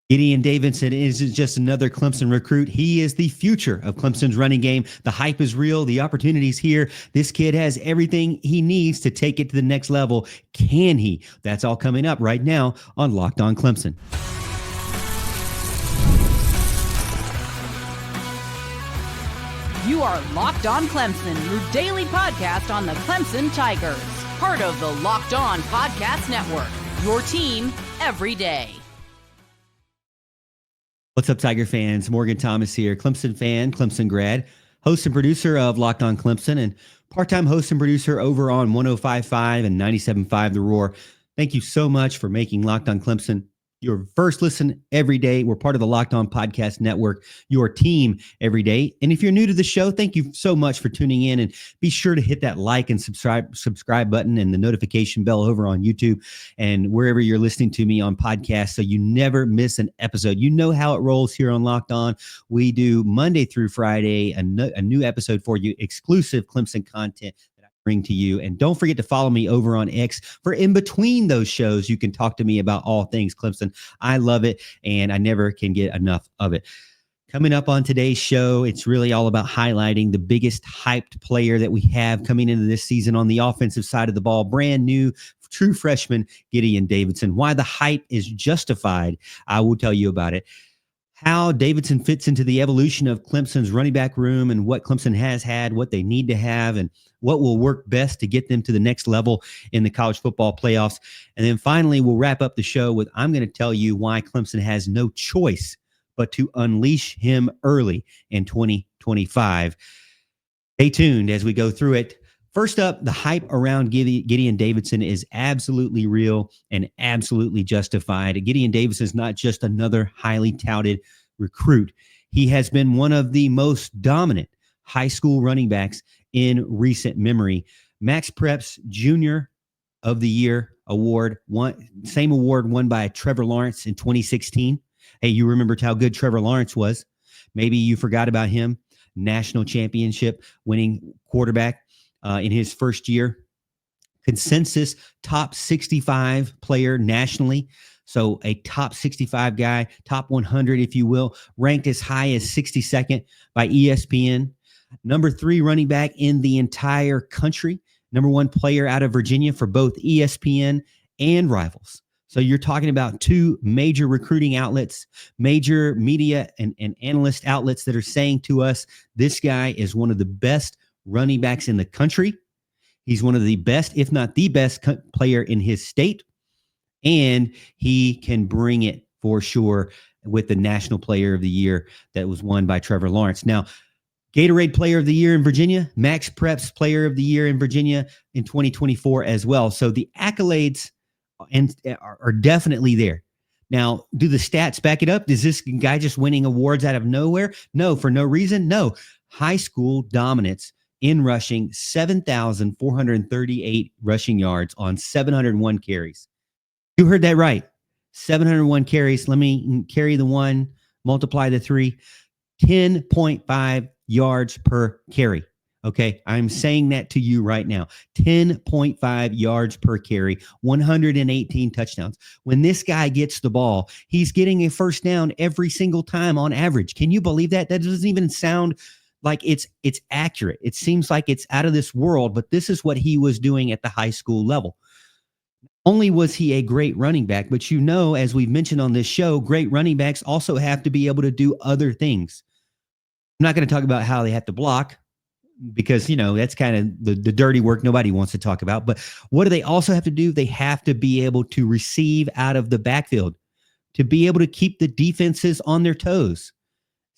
Gideon Davidson isn't just another Clemson recruit. He is the future of Clemson's running game. The hype is real. The opportunity's here. This kid has everything he needs to take it to the next level. Can he? That's all coming up right now on Locked On Clemson. You are Locked On Clemson, your daily podcast on the Clemson Tigers. Part of the Locked On Podcast Network, your team every day. What's up, Tiger fans? Morgan Thomas here, Clemson fan, Clemson grad, host and producer of Locked On Clemson, and part-time host and producer over on 105.5 and 97.5 The Roar. Thank you so much for making Locked On Clemson your first listen every day. We're part of the Locked On Podcast Network, your team every day. And if you're new to the show, thank you so much for tuning in, and be sure to hit that like and subscribe button and the notification bell over on YouTube and wherever you're listening to me on podcasts so you never miss an episode. You know how it rolls here on Locked On. We do Monday through Friday, a new episode for you, exclusive Clemson content bring to you. And don't forget to follow me over on X for in between those shows. You can talk to me about all things Clemson. I love it, and I never can get enough of it. Coming up on today's show, it's really all about highlighting the biggest hyped player that we have coming into this season on the offensive side of the ball. Brand new, true freshman, Gideon Davidson. Why the hype is justified, I will tell you about it. How Davidson fits into the evolution of Clemson's running back room and what Clemson has had, what they need to have, and what will work best to get them to the next level in the college football playoffs. And then finally, we'll wrap up the show with, I'm going to tell you why Clemson has no choice but to unleash him early in 2025. Stay tuned as we go through it. First up, the hype around Gideon Davidson is absolutely real and absolutely justified. Gideon Davidson is not just another highly touted recruit. He has been one of the most dominant high school running backs in recent memory. Max Preps Junior of the Year award, same award won by Trevor Lawrence in 2016. Hey, you remember how good Trevor Lawrence was. Maybe you forgot about him. National championship winning quarterback. In his first year, consensus top 65 player nationally. So a top 65 guy, top 100, if you will, ranked as high as 62nd by ESPN. Number 3 running back in the entire country. Number 1 player out of Virginia for both ESPN and Rivals. So you're talking about 2 major recruiting outlets, major media and analyst outlets that are saying to us, this guy is one of the best running backs in the country. He's one of the best, if not the best player in his state. And he can bring it for sure with the National Player of the Year that was won by Trevor Lawrence. Now, Gatorade Player of the Year in Virginia, Max Preps Player of the Year in Virginia in 2024 as well. So the accolades are definitely there. Now, do the stats back it up? Is this guy just winning awards out of nowhere? No, for no reason. No. High school dominance in rushing, 7,438 rushing yards on 701 carries. You heard that right. 701 carries. Let me carry the 1, multiply the 3, 10.5 yards per carry. Okay, I'm saying that to you right now. 10.5 yards per carry, 118 touchdowns. When this guy gets the ball, he's getting a first down every single time on average. Can you believe that? That doesn't even sound like it's accurate. It seems like it's out of this world, but this is what he was doing at the high school level. Only was he a great running back, but you know, as we've mentioned on this show, great running backs also have to be able to do other things. I'm not going to talk about how they have to block because, you know, that's kind of the dirty work nobody wants to talk about. But what do they also have to do? They have to be able to receive out of the backfield, to be able to keep the defenses on their toes.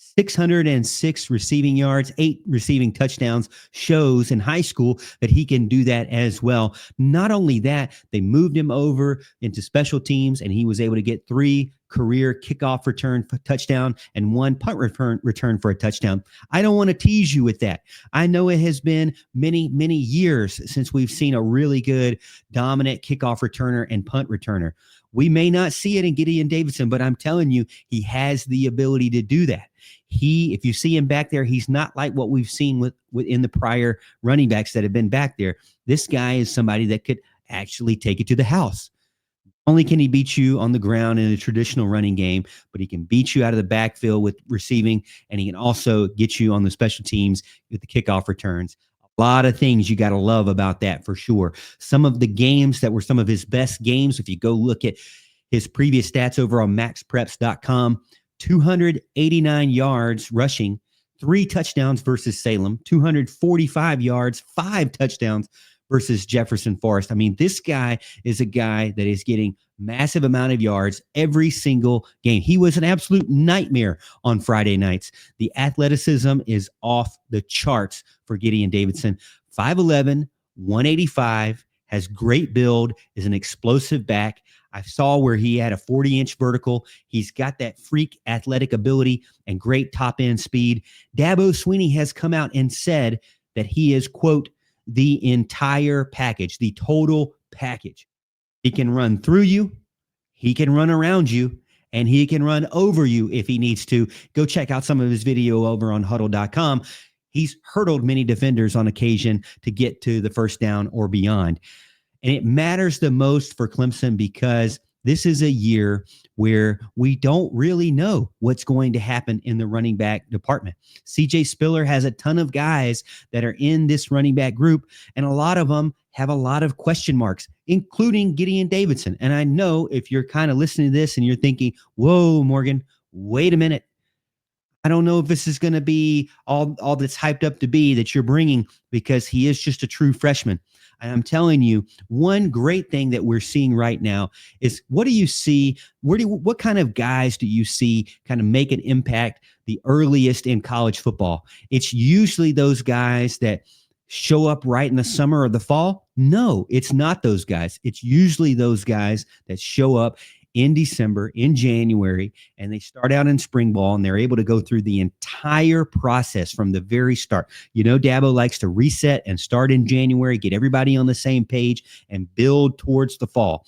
606 receiving yards, 8 receiving touchdowns shows in high school that he can do that as well. Not only that, they moved him over into special teams, and he was able to get 3 career kickoff return for touchdown and 1 punt return for a touchdown. I don't want to tease you with that. I know it has been many, many years since we've seen a really good dominant kickoff returner and punt returner. We may not see it in Gideon Davidson, but I'm telling you, he has the ability to do that. If you see him back there, he's not like what we've seen within the prior running backs that have been back there. This guy is somebody that could actually take it to the house. Only can he beat you on the ground in a traditional running game, but he can beat you out of the backfield with receiving, and he can also get you on the special teams with the kickoff returns. A lot of things you got to love about that for sure. Some of the games that were some of his best games, if you go look at his previous stats over on maxpreps.com, 289 yards rushing, 3 touchdowns versus Salem, 245 yards, 5 touchdowns versus Jefferson Forest. I mean, this guy is a guy that is getting massive amount of yards every single game. He was an absolute nightmare on Friday nights. The athleticism is off the charts for Gideon Davidson. 5'11", 185, has great build, is an explosive back. I saw where he had a 40-inch vertical. He's got that freak athletic ability and great top-end speed. Dabo Swinney has come out and said that he is, quote, the entire package, the total package. He can run through you, he can run around you, and he can run over you if he needs to. Go check out some of his video over on huddle.com. He's hurdled many defenders on occasion to get to the first down or beyond. And it matters the most for Clemson because this is a year where we don't really know what's going to happen in the running back department. CJ Spiller has a ton of guys that are in this running back group, and a lot of them have a lot of question marks, including Gideon Davidson. And I know if you're kind of listening to this and you're thinking, whoa, Morgan, wait a minute. I don't know if this is going to be all that's hyped up to be that you're bringing, because he is just a true freshman. And I'm telling you, one great thing that we're seeing right now is, what do you see? What kind of guys do you see kind of make an impact the earliest in college football? It's usually those guys that show up right in the summer or the fall. No, it's not those guys. It's usually those guys that show up in December, in January, and they start out in spring ball, and they're able to go through the entire process from the very start. You know, Dabo likes to reset and start in January, get everybody on the same page, and build towards the fall.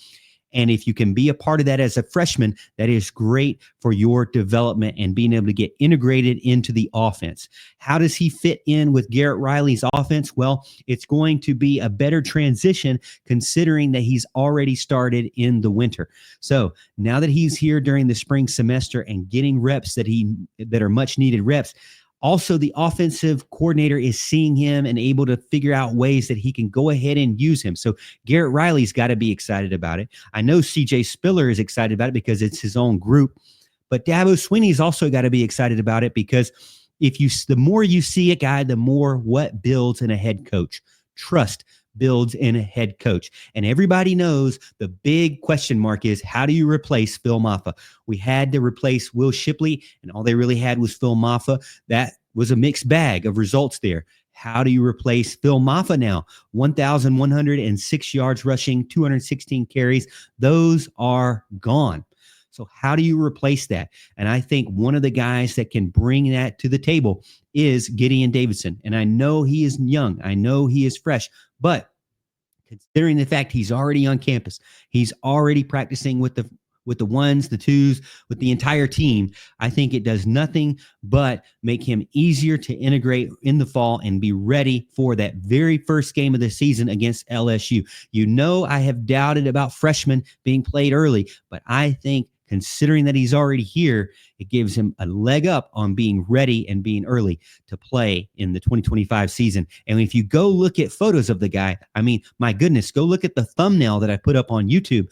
And if you can be a part of that as a freshman, that is great for your development and being able to get integrated into the offense. How does he fit in with Garrett Riley's offense? Well, it's going to be a better transition considering that he's already started in the winter. So now that he's here during the spring semester and getting reps that are much needed reps, also, the offensive coordinator is seeing him and able to figure out ways that he can go ahead and use him. So Garrett Riley's got to be excited about it. I know CJ Spiller is excited about it because it's his own group, but Dabo Swinney's also got to be excited about it because the more you see a guy, the more what builds in a head coach. Trust builds in a head coach. And everybody knows the big question mark is, how do you replace Phil Mafah? We had to replace Will Shipley, and all they really had was Phil Mafah. That was a mixed bag of results there. How do you replace Phil Mafah now? 1,106 yards rushing, 216 carries. Those are gone. So how do you replace that? And I think one of the guys that can bring that to the table is Gideon Davidson. And I know he is young. I know he is fresh. But considering the fact he's already on campus, he's already practicing with the ones, the twos, with the entire team, I think it does nothing but make him easier to integrate in the fall and be ready for that very first game of the season against LSU. You know, I have doubted about freshmen being played early, but I think considering that he's already here, it gives him a leg up on being ready and being early to play in the 2025 season. And if you go look at photos of the guy, I mean, my goodness, go look at the thumbnail that I put up on YouTube.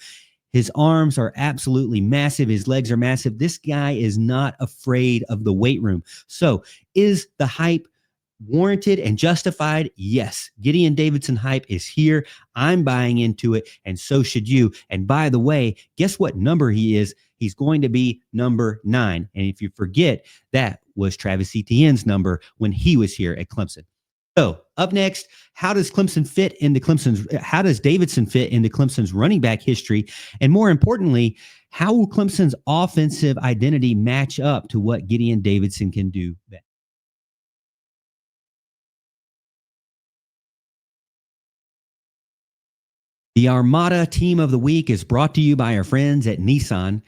His arms are absolutely massive. His legs are massive. This guy is not afraid of the weight room. So is the hype warranted and justified? Yes. Gideon Davidson hype is here. I'm buying into it, and so should you. And by the way, guess what number he is? He's going to be number 9. And if you forget, that was Travis Etienne's number when he was here at Clemson. So up next, how does Davidson fit into Clemson's running back history? And more importantly, how will Clemson's offensive identity match up to what Gideon Davidson can do best? The Armada Team of the Week is brought to you by our friends at Nissan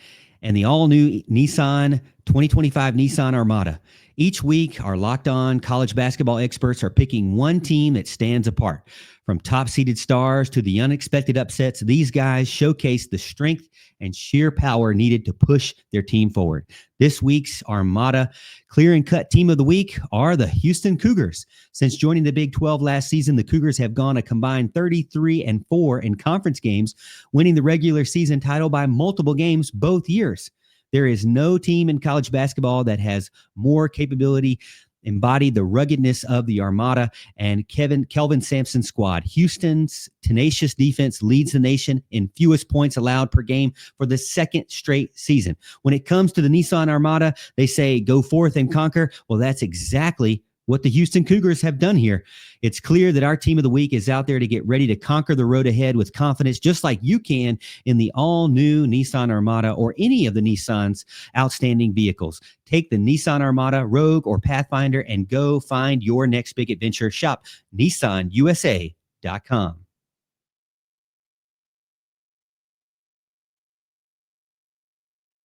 and the all-new Nissan 2025 Nissan Armada. Each week, our Locked On college basketball experts are picking one team that stands apart. From top-seeded stars to the unexpected upsets, these guys showcase the strength and sheer power needed to push their team forward. This week's Armada clear and cut team of the week are the Houston Cougars. Since joining the Big 12 last season, the Cougars have gone a combined 33-4 in conference games, winning the regular season title by multiple games both years. There is no team in college basketball that has more capability, embodied the ruggedness of the Armada and Kelvin Sampson's squad. Houston's tenacious defense leads the nation in fewest points allowed per game for the second straight season. When it comes to the Nissan Armada, they say go forth and conquer. Well, that's exactly what the Houston Cougars have done here. It's clear that our team of the week is out there to get ready to conquer the road ahead with confidence, just like you can in the all-new Nissan Armada or any of the Nissan's outstanding vehicles. Take the Nissan Armada, Rogue, or Pathfinder and go find your next big adventure. Shop nissanusa.com.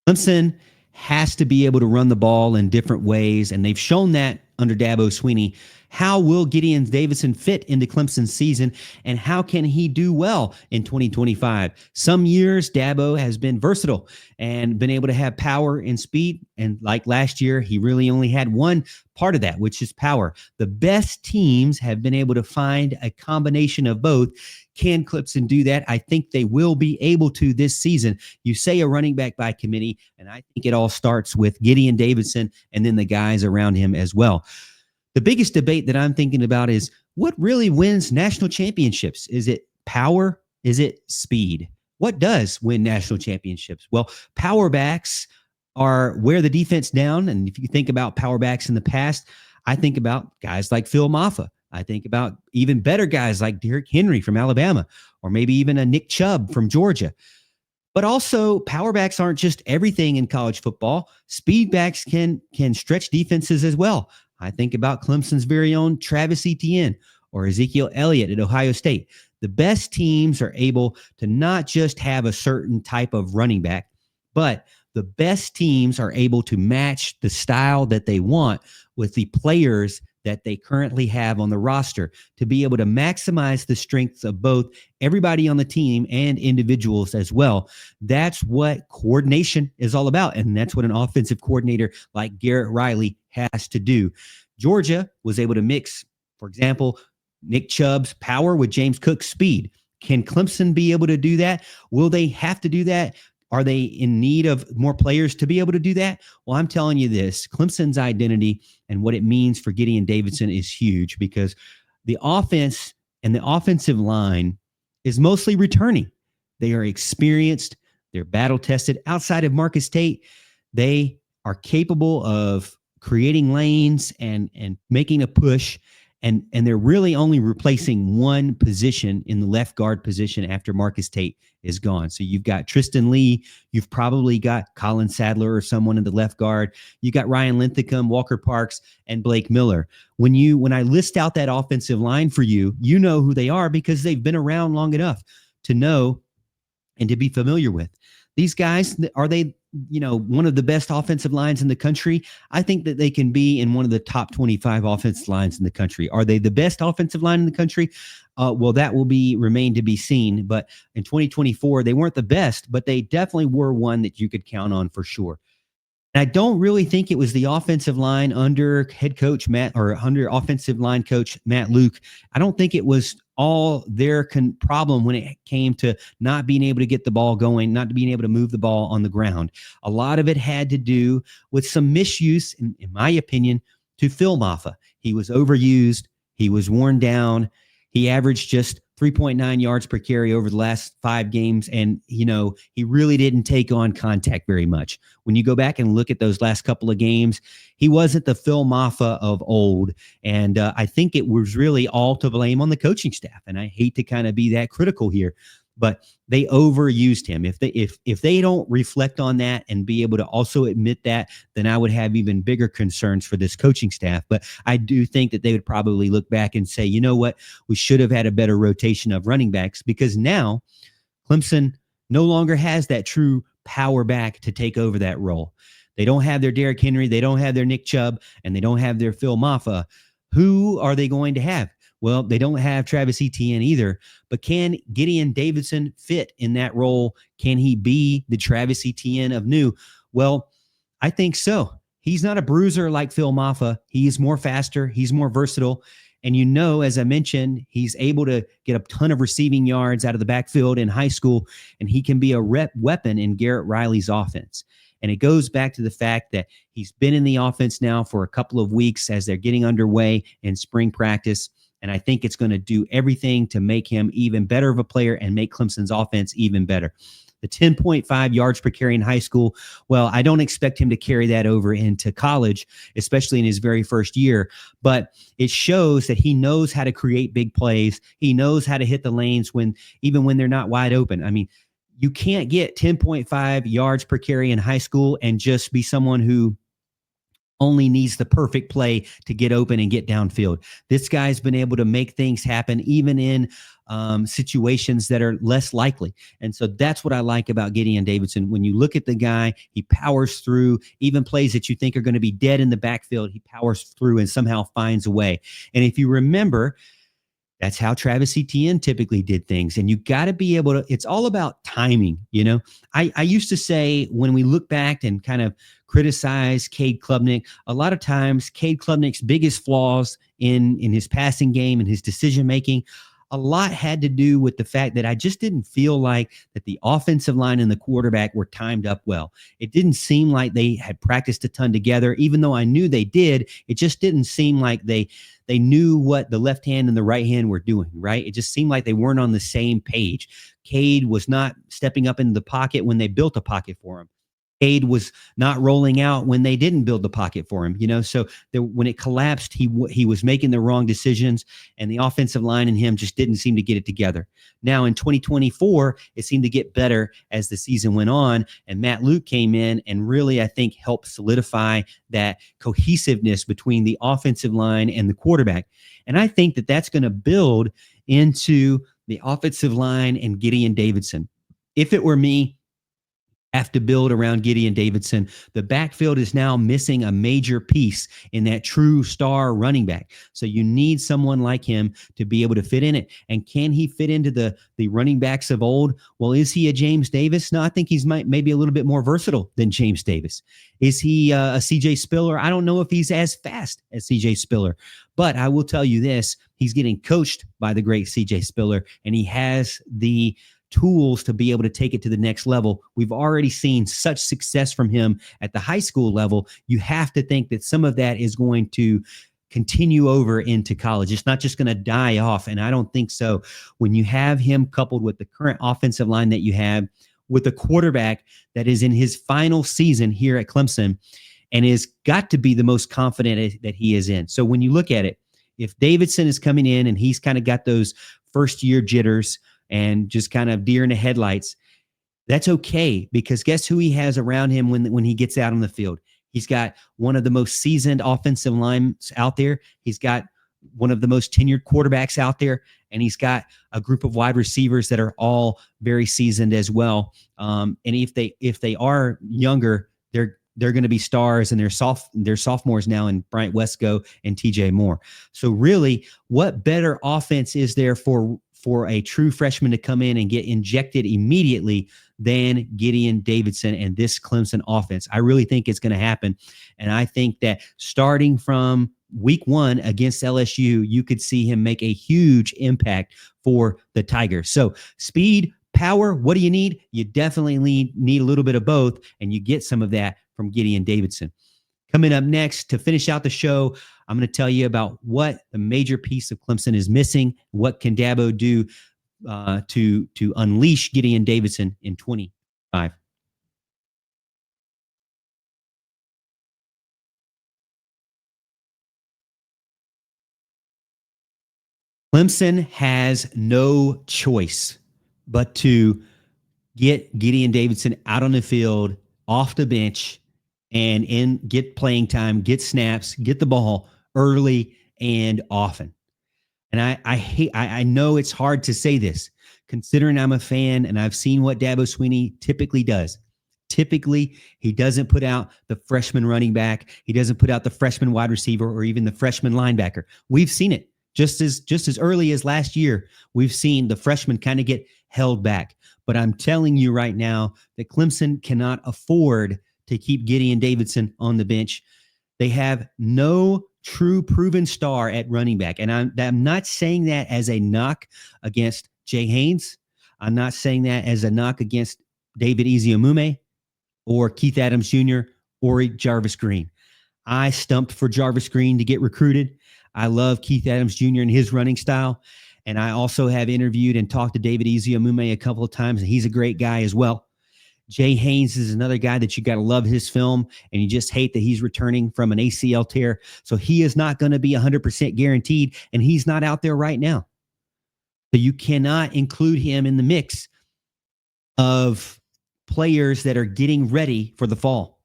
Clemson has to be able to run the ball in different ways, and they've shown that under Dabo Sweeney. How will Gideon Davidson fit into Clemson's season, and how can he do well in 2025? Some years, Dabo has been versatile and been able to have power and speed, and like last year, he really only had one part of that, which is power. The best teams have been able to find a combination of both. Can Clemson do that? I think they will be able to this season. You say a running back by committee, and I think it all starts with Gideon Davidson and then the guys around him as well. The biggest debate that I'm thinking about is what really wins national championships? Is it power? Is it speed? What does win national championships? Well, power backs are wear the defense down. And if you think about power backs in the past, I think about guys like Phil Mafah. I think about even better guys like Derrick Henry from Alabama, or maybe even a Nick Chubb from Georgia. But also, power backs aren't just everything in college football. Speed backs can stretch defenses as well. I think about Clemson's very own Travis Etienne or Ezekiel Elliott at Ohio State. The best teams are able to not just have a certain type of running back, but the best teams are able to match the style that they want with the players that they currently have on the roster to be able to maximize the strengths of both everybody on the team and individuals as well. That's what coordination is all about. And that's what an offensive coordinator like Garrett Riley has to do. Georgia was able to mix, for example, Nick Chubb's power with James Cook's speed. Can Clemson be able to do that? Will they have to do that? Are they in need of more players to be able to do that? Well, I'm telling you this, Clemson's identity and what it means for Gideon Davidson is huge, because the offense and the offensive line is mostly returning. They are experienced. They're battle-tested. Outside of Marcus Tate, they are capable of creating lanes and making a push. And they're really only replacing one position in the left guard position after Marcus Tate is gone. So you've got Tristan Lee. You've probably got Colin Sadler or someone in the left guard. You got Ryan Linthicum, Walker Parks, and Blake Miller. When I list out that offensive line for you, you know who they are because they've been around long enough to know and to be familiar with. These guys, are they, one of the best offensive lines in the country? I think that they can be in one of the top 25 offensive lines in the country. Are they the best offensive line in the country? Well, that will remain to be seen. But in 2024, they weren't the best, but they definitely were one that you could count on for sure. And I don't really think it was the offensive line under head coach under offensive line coach Matt Luke. I don't think it was all their problem when it came to not being able to get the ball going, not being able to move the ball on the ground. A lot of it had to do with some misuse, in my opinion, to Phil Mafah. He was overused. He was worn down. He averaged just 3.9 yards per carry over the last 5 games. And, he really didn't take on contact very much. When you go back and look at those last couple of games, he wasn't the Phil Mafah of old. And I think it was really all to blame on the coaching staff. And I hate to kind of be that critical here, but they overused him. If they don't reflect on that and be able to also admit that, then I would have even bigger concerns for this coaching staff. But I do think that they would probably look back and say, you know what, we should have had a better rotation of running backs, because now Clemson no longer has that true power back to take over that role. They don't have their Derrick Henry, they don't have their Nick Chubb, and they don't have their Phil Mafah. Who are they going to have? Well, they don't have Travis Etienne either, but can Gideon Davidson fit in that role? Can he be the Travis Etienne of new? Well, I think so. He's not a bruiser like Phil Mafah. He's more faster. He's more versatile. And as I mentioned, he's able to get a ton of receiving yards out of the backfield in high school, and he can be a weapon in Garrett Riley's offense. And it goes back to the fact that he's been in the offense now for a couple of weeks as they're getting underway in spring practice. And I think it's going to do everything to make him even better of a player and make Clemson's offense even better. The 10.5 yards per carry in high school, well, I don't expect him to carry that over into college, especially in his very first year. But it shows that he knows how to create big plays. He knows how to hit the lanes even when they're not wide open. I mean, you can't get 10.5 yards per carry in high school and just be someone who only needs the perfect play to get open and get downfield. This guy's been able to make things happen even in situations that are less likely. And so that's what I like about Gideon Davidson. When you look at the guy, he powers through even plays that you think are going to be dead in the backfield. He powers through and somehow finds a way. And if you remember, that's how Travis Etienne typically did things. And you got to be able to, it's all about timing. I used to say, when we look back and kind of criticize Cade Klubnik, a lot of times Cade Klubnik's biggest flaws in his passing game and his decision-making, a lot had to do with the fact that I just didn't feel like that the offensive line and the quarterback were timed up well. It didn't seem like they had practiced a ton together, even though I knew they did. It just didn't seem like they knew what the left hand and the right hand were doing, right? It just seemed like they weren't on the same page. Cade was not stepping up into the pocket when they built a pocket for him. Cade was not rolling out when they didn't build the pocket for him, So when it collapsed, he was making the wrong decisions, and the offensive line and him just didn't seem to get it together. Now in 2024, it seemed to get better as the season went on, and Matt Luke came in and really, I think, helped solidify that cohesiveness between the offensive line and the quarterback. And I think that that's going to build into the offensive line and Gideon Davidson. If it were me, have to build around Gideon Davidson. The backfield is now missing a major piece in that true star running back. So you need someone like him to be able to fit in it. And can he fit into the running backs of old? Well, is he a James Davis? No, I think he's maybe a little bit more versatile than James Davis. Is he a CJ Spiller? I don't know if he's as fast as CJ Spiller. But I will tell you this, he's getting coached by the great CJ Spiller, and he has the tools to be able to take it to the next level. We've already seen such success from him at the high school level. You have to think that some of that is going to continue over into college. It's not just going to die off, and I don't think so. When you have him coupled with the current offensive line that you have, with a quarterback that is in his final season here at Clemson and is got to be the most confident that he is in. So when you look at it, if Davidson is coming in and he's kind of got those first-year jitters and just kind of deer in the headlights, that's okay, because guess who he has around him when he gets out on the field? He's got one of the most seasoned offensive lines out there. He's got one of the most tenured quarterbacks out there, and he's got a group of wide receivers that are all very seasoned as well. And if they are younger, they're going to be stars, and they're sophomores now in Bryant Wesco and TJ Moore. So really, what better offense is there for a true freshman to come in and get injected immediately than Gideon Davidson and this Clemson offense? I really think it's going to happen. And I think that starting from week 1 against LSU, you could see him make a huge impact for the Tigers. So speed, power, what do you need? You definitely need a little bit of both, and you get some of that from Gideon Davidson. Coming up next to finish out the show, I'm going to tell you about what the major piece of Clemson is missing. What can Dabo do to unleash Gideon Davidson in 2025? Clemson has no choice but to get Gideon Davidson out on the field, off the bench, and get playing time, get snaps, get the ball early and often. And I know it's hard to say this, considering I'm a fan and I've seen what Dabo Swinney typically does. typically he doesn't put out the freshman running back. He doesn't put out the freshman wide receiver or even the freshman linebacker. We've seen it just as early as last year. We've seen the freshmen kind of get held back. But I'm telling you right now that Clemson cannot afford to keep Gideon Davidson on the bench. They have no true proven star at running back. And I'm not saying that as a knock against Jay Haynes. I'm not saying that as a knock against David Ezeomume or Keith Adams Jr. or Jarvis Green. I stumped for Jarvis Green to get recruited. I love Keith Adams Jr. and his running style. And I also have interviewed and talked to David Ezeomume a couple of times, and he's a great guy as well. Jay Haynes is another guy that you got to love his film, and you just hate that he's returning from an ACL tear. So he is not going to be 100% guaranteed, and he's not out there right now. So you cannot include him in the mix of players that are getting ready for the fall.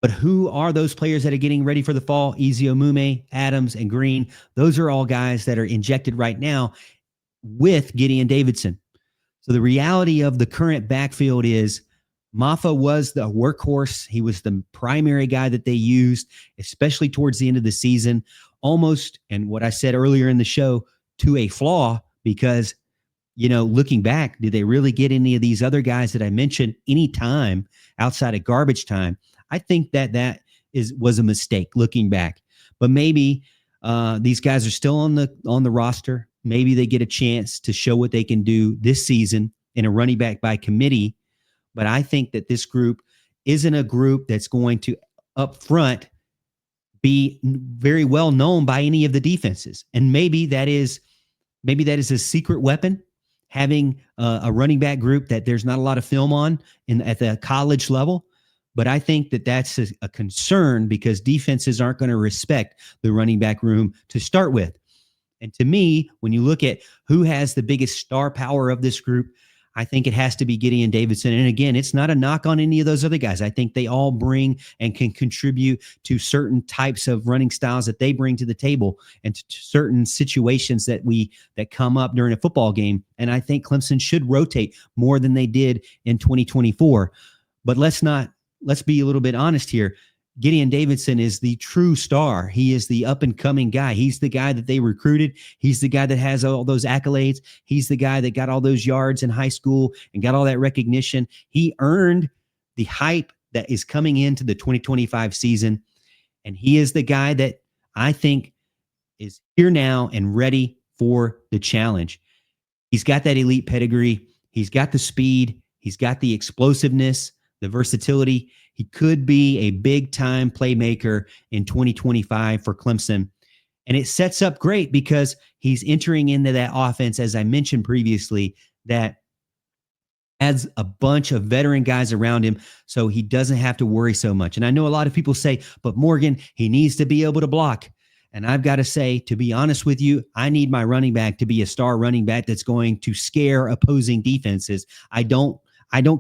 But who are those players that are getting ready for the fall? Ezeomume, Adams, and Green. Those are all guys that are injected right now with Gideon Davidson. So the reality of the current backfield is Mafah was the workhorse. He was the primary guy that they used, especially towards the end of the season, almost, and what I said earlier in the show, to a flaw, because, you know, looking back, did they really get any of these other guys that I mentioned any time outside of garbage time? I think that was a mistake looking back. But maybe these guys are still on the roster. Maybe they get a chance to show what they can do this season in a running back by committee. But I think that this group isn't a group that's going to up front be very well known by any of the defenses. And maybe that is a secret weapon, having a running back group that there's not a lot of film on at the college level. But I think that that's a concern because defenses aren't going to respect the running back room to start with. And to me, when you look at who has the biggest star power of this group, I think it has to be Gideon Davidson. And again, it's not a knock on any of those other guys. I think they all bring and can contribute to certain types of running styles that they bring to the table and to certain situations that come up during a football game. And I think Clemson should rotate more than they did in 2024. But let's be a little bit honest here. Gideon Davidson is the true star. He is the up-and-coming guy. He's the guy that they recruited. He's the guy that has all those accolades. He's the guy that got all those yards in high school and got all that recognition. He earned the hype that is coming into the 2025 season, and he is the guy that I think is here now and ready for the challenge. He's got that elite pedigree. He's got the speed. He's got the explosiveness, the versatility. He could be a big-time playmaker in 2025 for Clemson. And it sets up great because he's entering into that offense, as I mentioned previously, that adds a bunch of veteran guys around him so he doesn't have to worry so much. And I know a lot of people say, but Morgan, he needs to be able to block. And I've got to say, to be honest with you, I need my running back to be a star running back that's going to scare opposing defenses. I don't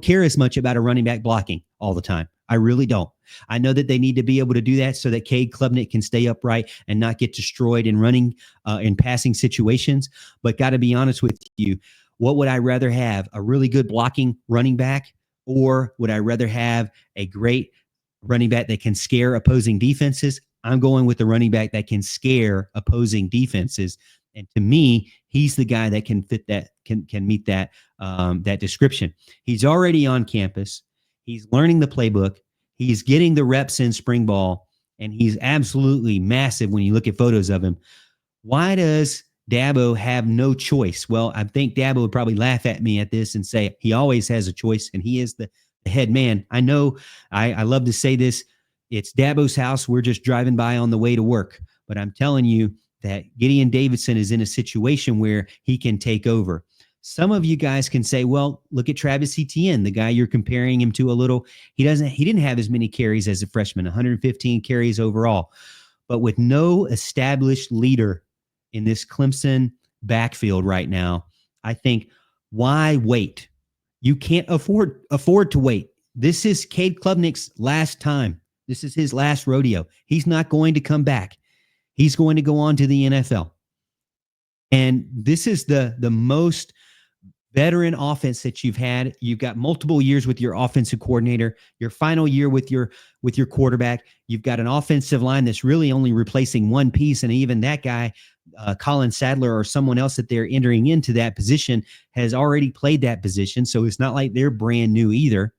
care as much about a running back blocking all the time. I really don't. I know that they need to be able to do that so that Cade Klubnik can stay upright and not get destroyed in running in passing situations. But got to be honest with you, what would I rather have? A really good blocking running back, or would I rather have a great running back that can scare opposing defenses? I'm going with the running back that can scare opposing defenses. And to me, he's the guy that can fit that, can meet that description. He's already on campus. He's learning the playbook. He's getting the reps in spring ball, and he's absolutely massive when you look at photos of him. Why does Dabo have no choice? Well, I think Dabo would probably laugh at me at this and say he always has a choice, and he is the head man. I know I love to say this. It's Dabo's house. We're just driving by on the way to work. But I'm telling you that Gideon Davidson is in a situation where he can take over. Some of you guys can say, well, look at Travis Etienne, the guy you're comparing him to a little. He didn't have as many carries as a freshman, 115 carries overall. But with no established leader in this Clemson backfield right now, I think, why wait? You can't afford to wait. This is Cade Klubnik's last time. This is his last rodeo. He's not going to come back. He's going to go on to the NFL. And this is the most veteran offense that you've had. You've got multiple years with your offensive coordinator, your final year with your quarterback. You've got an offensive line that's really only replacing one piece, and even that guy, Colin Sadler or someone else that they're entering into that position has already played that position, so it's not like they're brand new either.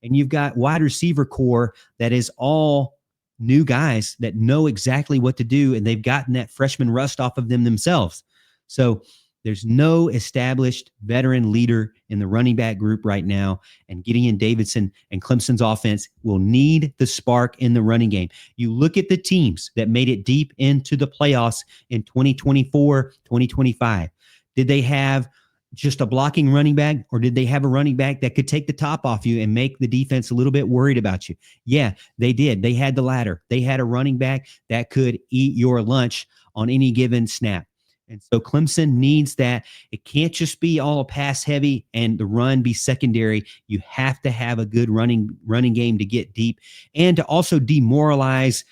And you've got wide receiver core that is all new guys that know exactly what to do, and they've gotten that freshman rust off of them themselves. So there's no established veteran leader in the running back group right now, and Gideon Davidson and Clemson's offense will need the spark in the running game. You look at the teams that made it deep into the playoffs in 2024, 2025. Did they have just a blocking running back, or did they have a running back that could take the top off you and make the defense a little bit worried about you? Yeah, they did. They had the latter. They had a running back that could eat your lunch on any given snap. And so Clemson needs that. It can't just be all pass heavy and the run be secondary. You have to have a good running game to get deep and to also demoralize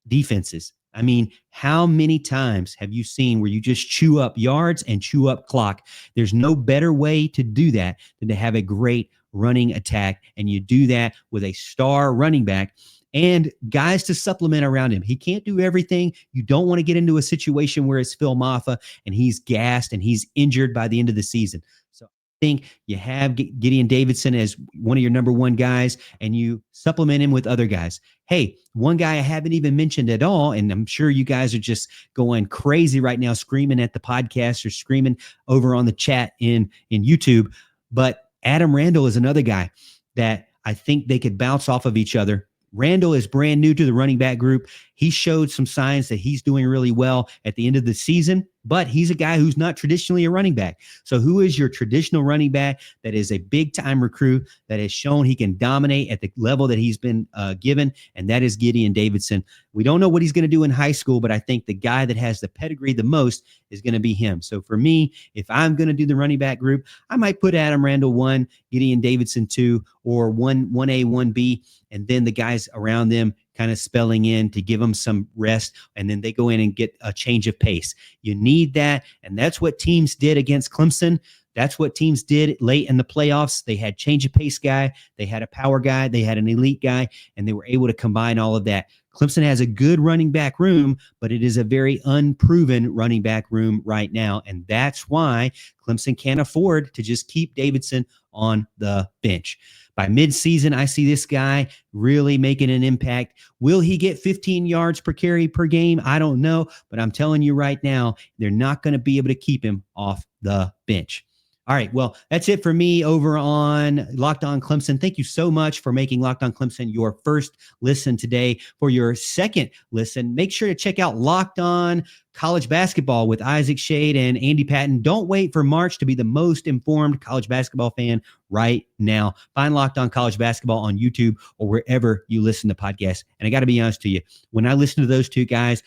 defenses. I mean, how many times have you seen where you just chew up yards and chew up clock? There's no better way to do that than to have a great running attack, and you do that with a star running back and guys to supplement around him. He can't do everything. You don't want to get into a situation where it's Phil Mafah and he's gassed and he's injured by the end of the season. So I think you have Gideon Davidson as one of your number one guys, and you supplement him with other guys. Hey, one guy I haven't even mentioned at all, and I'm sure you guys are just going crazy right now, screaming at the podcast or screaming over on the chat in YouTube, but Adam Randall is another guy that I think they could bounce off of each other. Randall is brand new to the running back group. He showed some signs that he's doing really well at the end of the season, but he's a guy who's not traditionally a running back. So who is your traditional running back that is a big-time recruit that has shown he can dominate at the level that he's been given, and that is Gideon Davidson. We don't know what he's going to do in high school, but I think the guy that has the pedigree the most is going to be him. So for me, if I'm going to do the running back group, I might put Adam Randall 1, Gideon Davidson 2, or 1A, 1B, and then the guys around them kind of spelling in to give them some rest, and then they go in and get a change of pace. You need that, and that's what teams did against Clemson. That's what teams did late in the playoffs. They had change of pace guy, they had a power guy, they had an elite guy, and they were able to combine all of that. Clemson has a good running back room, but it is a very unproven running back room right now, and that's why Clemson can't afford to just keep Davidson on the bench. By midseason, I see this guy really making an impact. Will he get 15 yards per carry per game? I don't know, but I'm telling you right now, they're not going to be able to keep him off the bench. All right, well, that's it for me over on Locked On Clemson. Thank you so much for making Locked On Clemson your first listen today. For your second listen, make sure to check out Locked On College Basketball with Isaac Shade and Andy Patton. Don't wait for March to be the most informed college basketball fan right now. Find Locked On College Basketball on YouTube or wherever you listen to podcasts. And I got to be honest to you, when I listen to those two guys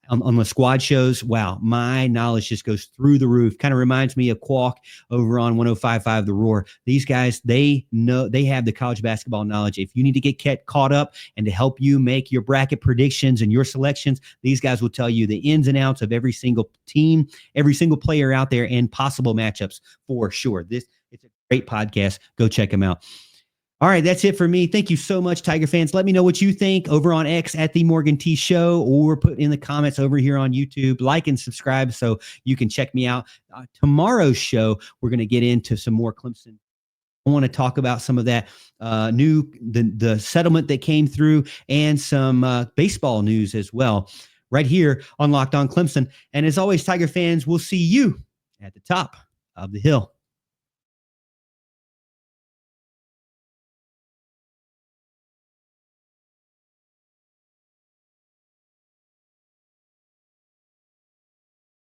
on the squad shows, wow, my knowledge just goes through the roof. Kind of reminds me of Qualk over on 105.5 The Roar. These guys, they know, they have the college basketball knowledge. If you need to get caught up and to help you make your bracket predictions and your selections, these guys will tell you the ins and outs of every single team, every single player out there, and possible matchups for sure. It's a great podcast. Go check them out. All right, that's it for me. Thank you so much, Tiger fans. Let me know what you think over on X at The Morgan T Show, or put in the comments over here on YouTube. Like and subscribe so you can check me out. Tomorrow's show, we're going to get into some more Clemson. I want to talk about some of that the settlement that came through, and some baseball news as well, right here on Locked On Clemson. And as always, Tiger fans, we'll see you at the top of the hill.